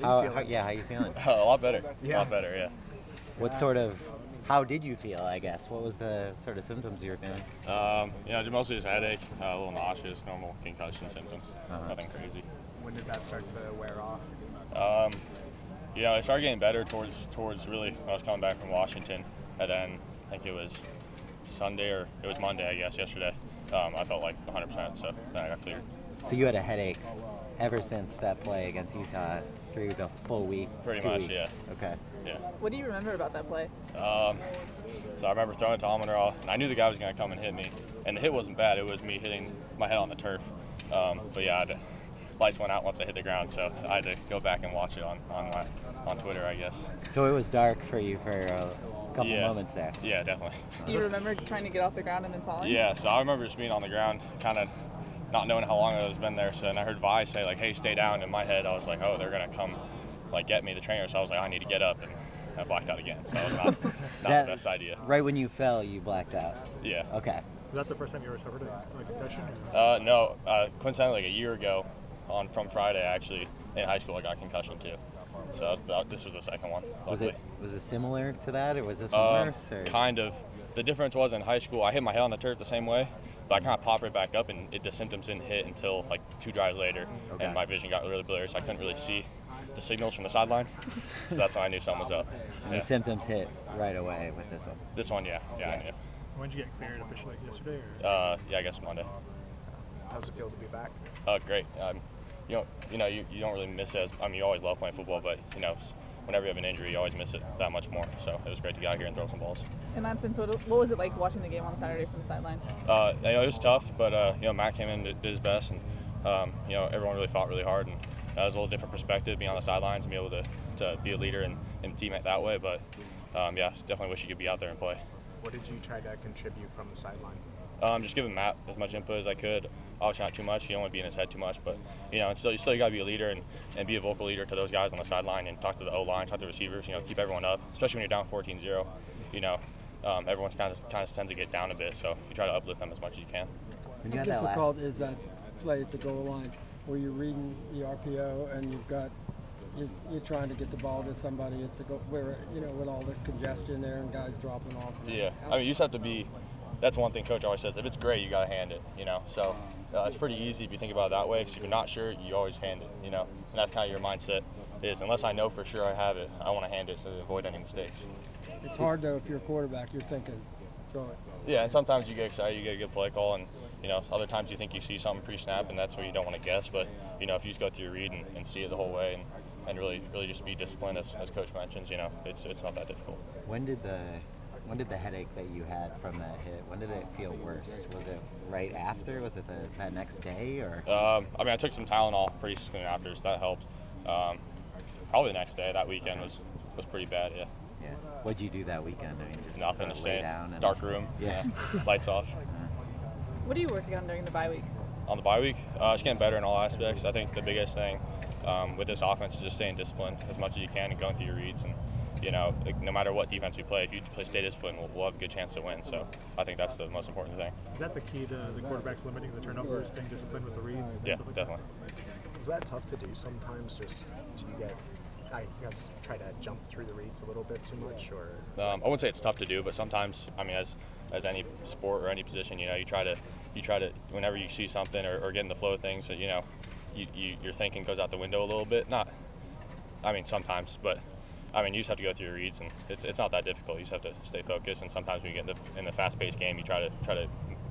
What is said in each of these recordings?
How you feeling? A lot better. A lot better, yeah. How did you feel, I guess? What was the sort of symptoms you were feeling? Mostly just headache, a little nauseous, normal concussion symptoms, nothing crazy. When did that start to wear off? It started getting better towards really when I was coming back from Washington, and then I think it was Monday, I guess, yesterday. I felt like 100%, so then I got cleared. So you had a headache ever since that play against Utah through the full week? Pretty 2 much, weeks. yeah. Okay. Yeah. What do you remember about that play? So I remember throwing it to Almenara, and I knew the guy was going to come and hit me. And the hit wasn't bad. It was me hitting my head on the turf. Lights went out once I hit the ground, so I had to go back and watch it on Twitter, I guess. So it was dark for you for a couple moments there? Yeah, definitely. Do you remember trying to get off the ground and then falling? Yeah, so I remember just being on the ground, kind of not knowing how long I was been there. So then I heard Vi say, like, hey, stay down. In my head, I was like, oh, they're going to come, like, get me, the trainer. So I was like, I need to get up, and I blacked out again. So it was not the best idea. Right when you fell, you blacked out? Yeah. Okay. Was that the first time you ever suffered a concussion? No. Coincidentally, like a year ago, from Friday, actually, in high school, I got concussion too. So this was the second one. Was it similar to that, or was this one worse? Or? Kind of. The difference was in high school, I hit my head on the turf the same way, but I kind of popped right back up, and the symptoms didn't hit until like 2 drives later, and my vision got really blurry, so I couldn't really see the signals from the sideline. So that's when I knew something was up. And the symptoms hit right away with this one? This one, yeah, I knew. When did you get cleared officially? Yesterday? Or? I guess Monday. How's it feel to be back? Great. You don't really miss it you always love playing football, but whenever you have an injury, you always miss it that much more. So it was great to get out here and throw some balls. And Madsen, so what was it like watching the game on Saturday from the sideline? It was tough, but Matt came in and did his best, and everyone really fought really hard, and it was a little different perspective being on the sidelines and be able to be a leader and teammate that way. But definitely wish you could be out there and play. What did you try to contribute from the sideline? Just giving Matt as much input as I could. Obviously not too much. You don't want to be in his head too much, but you still got to be a leader and be a vocal leader to those guys on the sideline and talk to the O-line, talk to the receivers. Keep everyone up, especially when you're down 14-0. Everyone kind of tends to get down a bit, so you try to uplift them as much as you can. How difficult is that play at the goal line where you're reading the RPO and you're trying to get the ball to somebody at the goal, where with all the congestion there and guys dropping off? Yeah, you just have to be. That's one thing Coach always says. If it's great, you got to hand it, So it's pretty easy if you think about it that way, because if you're not sure, you always hand it, And that's kind of your mindset is, unless I know for sure I have it, I want to hand it so to avoid any mistakes. It's hard, though, if you're a quarterback, you're thinking, throw it. Yeah, and sometimes you get excited, you get a good play call, and, other times you think you see something pre-snap, and that's where you don't want to guess. But, if you just go through your read and see it the whole way and really just be disciplined, as Coach mentions, it's not that difficult. When did the headache that you had from that hit, when did it feel worst? Was it right after? Was it that next day? Or? I took some Tylenol pretty soon after, so that helped. Probably the next day. That weekend was pretty bad, yeah. Yeah. What'd you do that weekend? Just nothing, to stay down and dark room. Yeah. Lights off. What are you working on during the bye week? On the bye week, just getting better in all aspects. I think the biggest thing with this offense is just staying disciplined as much as you can and going through your reads. And no matter what defense we play, if you stay disciplined, we'll have a good chance to win. So I think that's the most important thing. Is that the key to the quarterbacks limiting the turnovers, staying disciplined with the reads? Yeah, definitely. Is that tough to do sometimes? Do you get, I guess, try to jump through the reads a little bit too much? Or I wouldn't say it's tough to do, but sometimes, as any sport or any position, you try to whenever you see something or get in the flow of things, that your thinking goes out the window a little bit. Sometimes, but. You just have to go through your reads, and it's not that difficult. You just have to stay focused, and sometimes when you get in the fast-paced game, you try to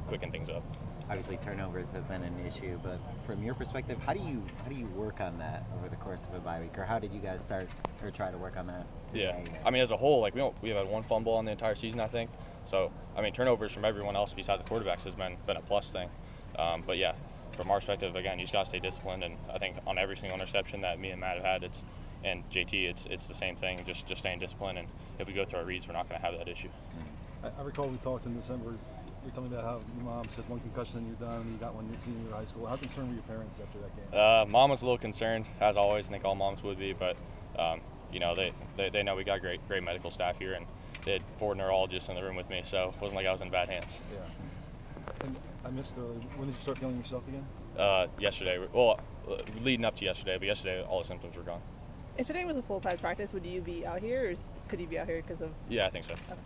quicken things up. Obviously, turnovers have been an issue, but from your perspective, how do you work on that over the course of a bye week, or how did you guys start or try to work on that today? Yeah, as a whole, we've had one fumble on the entire season, I think. So turnovers from everyone else besides the quarterbacks has been a plus thing. But yeah, from our perspective, again, you just got to stay disciplined, and I think on every single interception that me and Matt have had, and JT, it's the same thing, just staying disciplined, and if we go through our reads, we're not going to have that issue. I recall we talked in December, you told me about how your mom said one concussion and you're done, and you got one in junior high school. How concerned were your parents after that game? Mom was a little concerned, as always. I think all moms would be, but they know we got great medical staff here, and they had 4 neurologists in the room with me, so it wasn't like I was in bad hands. Yeah. And I missed when did you start feeling yourself again? Yesterday. Well, leading up to yesterday, but yesterday all the symptoms were gone. If today was a full-time practice, would you be out here, or could you be out here because of? Yeah, I think so. Okay.